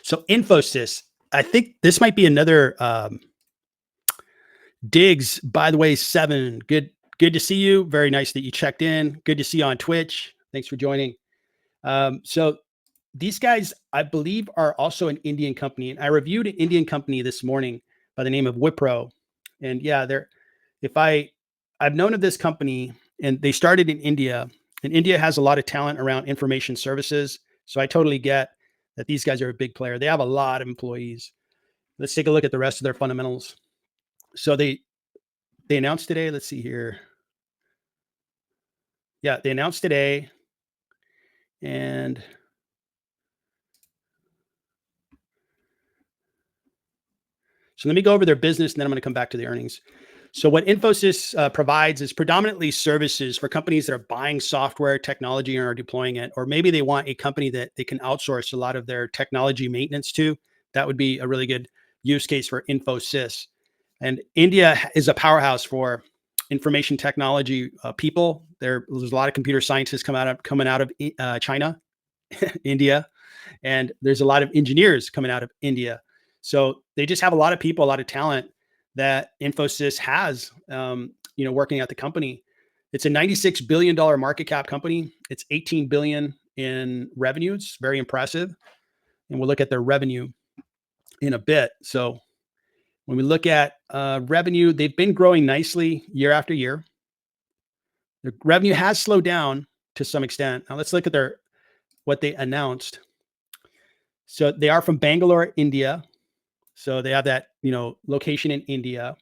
So Infosys, I think this might be another Diggs. By the way, 7. Good to see you. Very nice that you checked in. Good to see you on Twitch. Thanks for joining. So these guys, I believe, are also an Indian company. And I reviewed an Indian company this morning by the name of Wipro. And yeah, if I've known of this company, and they started in India, and India has a lot of talent around information services. So I totally get that these guys are a big player. They have a lot of employees. Let's take a look at the rest of their fundamentals. So they announced today. Let's see here. Yeah, they announced today, and so let me go over their business, and then I'm going to come back to the earnings. So what Infosys provides is predominantly services for companies that are buying software technology and are deploying it, or maybe they want a company that they can outsource a lot of their technology maintenance to. That would be a really good use case for Infosys. And India is a powerhouse for information technology people. There's a lot of computer scientists coming out of China, India, and there's a lot of engineers coming out of India. So they just have a lot of people, a lot of talent that Infosys has, working at the company. It's a $96 billion market cap company. It's 18 billion in revenues. Very impressive. And we'll look at their revenue in a bit. So when we look at revenue, they've been growing nicely year after year. Their revenue has slowed down to some extent. Now let's look at what they announced. So they are from Bangalore, India. So they have that, location in India.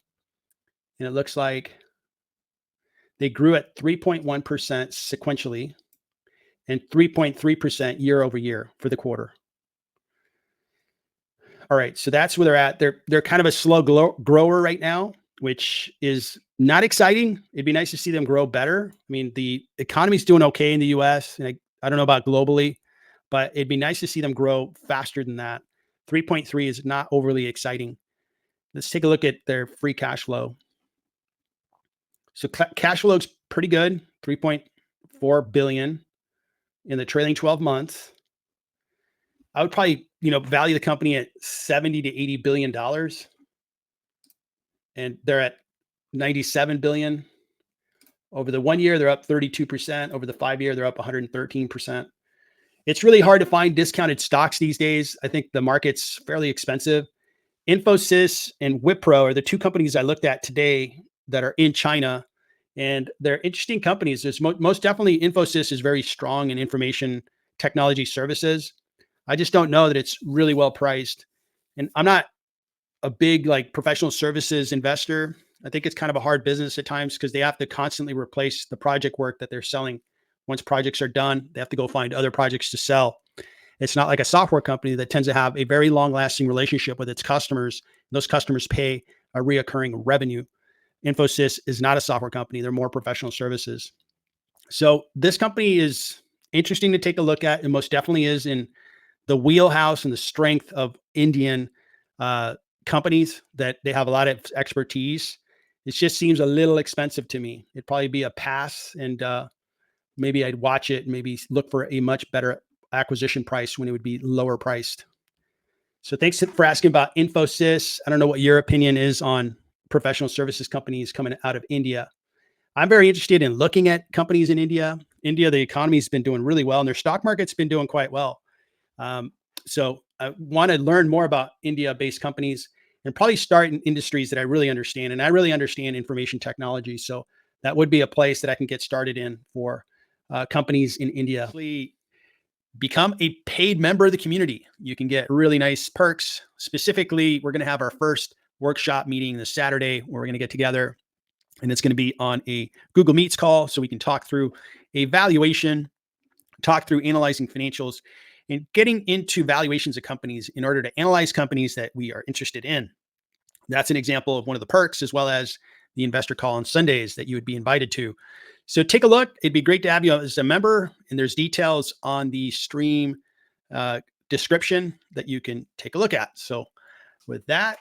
And it looks like they grew at 3.1% sequentially and 3.3% year over year for the quarter. All right, so that's where they're at. They're kind of a slow grower right now, which is not exciting. It'd be nice to see them grow better. I mean, the economy's doing okay in the US, and I don't know about globally, but it'd be nice to see them grow faster than that. 3.3 is not overly exciting. Let's take a look at their free cash flow. So cash flow looks pretty good, 3.4 billion in the trailing 12 months. I would probably, value the company at 70 to 80 billion dollars. And they're at 97 billion. Over the 1 year, they're up 32%. Over the 5 year, they're up 113%. It's really hard to find discounted stocks these days. I think the market's fairly expensive. Infosys and Wipro are the two companies I looked at today that are in China, and they're interesting companies. There's most definitely Infosys is very strong in information technology services. I just don't know that it's really well priced. And I'm not a big professional services investor. I think it's kind of a hard business at times because they have to constantly replace the project work that they're selling. Once projects are done, they have to go find other projects to sell. It's not like a software company that tends to have a very long-lasting relationship with its customers. Those customers pay a reoccurring revenue. Infosys is not a software company. They're more professional services. So this company is interesting to take a look at, and most definitely is in the wheelhouse and the strength of Indian companies that they have a lot of expertise. It just seems a little expensive to me. It'd probably be a pass, and maybe I'd watch it and maybe look for a much better acquisition price when it would be lower priced. So thanks for asking about Infosys. I don't know what your opinion is on professional services companies coming out of India. I'm very interested in looking at companies in India. India, the economy's been doing really well, and their stock market's been doing quite well. So I want to learn more about India-based companies and probably start in industries that I really understand. And I really understand information technology. So that would be a place that I can get started in for companies in India. Become a paid member of the community. You can get really nice perks. Specifically, we're going to have our first workshop meeting this Saturday where we're going to get together, and it's going to be on a Google Meets call so we can talk through a valuation, talk through analyzing financials, and getting into valuations of companies in order to analyze companies that we are interested in. That's an example of one of the perks, as well as the investor call on Sundays that you would be invited to. So take a look. It'd be great to have you as a member, and there's details on the stream description that you can take a look at. So with that,